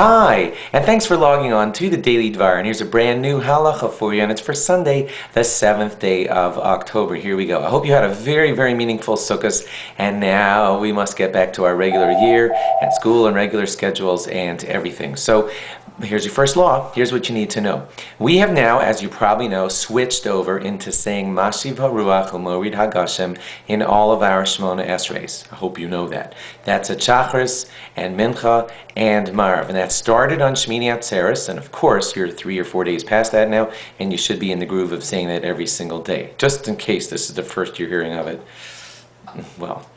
Hi, and thanks for logging on to the Daily Dvar. And here's a brand new Halacha for you, and it's for Sunday, the 7th day of October. Here we go. I hope you had a very, very meaningful Sukkot, and now we must get back to our regular year and school and regular schedules and everything. So here's your first law. Here's what you need to know. We have now, as you probably know, switched over into saying Mashiv HaRuach U'Morid HaGashem in all of our Shmona Esreis. I hope you know that. That's a Chachris and Mincha and Marav. And that started on Shmini Atzeres, and of course you're 3 or 4 days past that now, and you should be in the groove of saying that every single day. Just in case this is the first you're hearing of it. Well,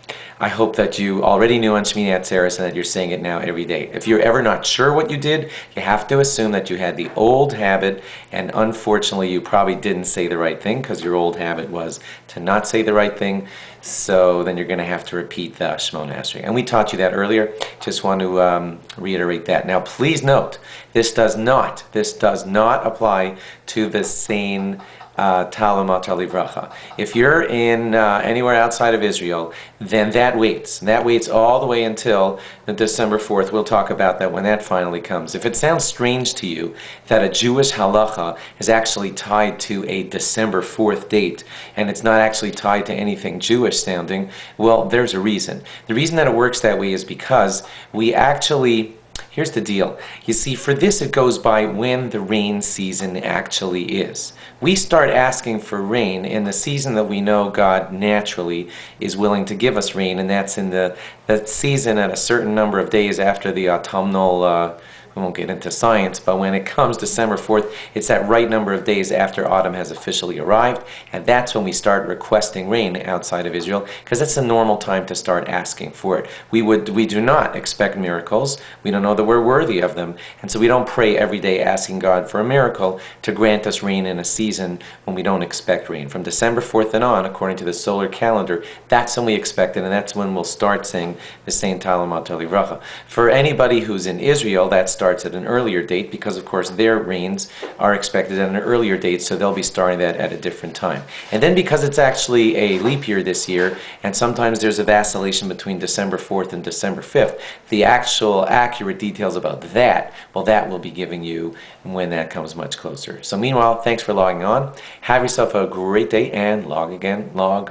I hope that you already knew on Shmini Atzeres and that you're saying it now every day. If you're ever not sure what you did, you have to assume that you had the old habit, and unfortunately you probably didn't say the right thing because your old habit was to not say the right thing. So then you're going to have to repeat the Shmona Esrei. And we taught you that earlier. Just want to reiterate that. Now please note, this does not apply to the same Talamat Livracha. If you're in anywhere outside of Israel, then that waits. That waits all the way until the December 4th. We'll talk about that when that finally comes. If it sounds strange to you that a Jewish halacha is actually tied to a December 4th date, and it's not actually tied to anything Jewish sounding, well, there's a reason. The reason that it works that way is because we actually... Here's the deal. You see, for this it goes by when the rain season actually is. We start asking for rain in the season that we know God naturally is willing to give us rain, and that's in the season at a certain number of days after the autumnal, we won't get into science, but when it comes December 4th, it's that right number of days after autumn has officially arrived, and that's when we start requesting rain outside of Israel, because that's the normal time to start asking for it. We do not expect miracles. We don't know that we're worthy of them, and so we don't pray every day asking God for a miracle to grant us rain in a season when we don't expect rain. From December 4th and on, according to the solar calendar, that's when we expect it, and that's when we'll start saying the same Talamat Livracha. For anybody who's in Israel, that's starts at an earlier date because, of course, their rains are expected at an earlier date, so they'll be starting that at a different time. And then because it's actually a leap year this year, and sometimes there's a vacillation between December 4th and December 5th, the actual accurate details about that, well, that will be giving you when that comes much closer. So meanwhile, thanks for logging on. Have yourself a great day, and log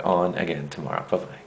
on again tomorrow. Bye-bye.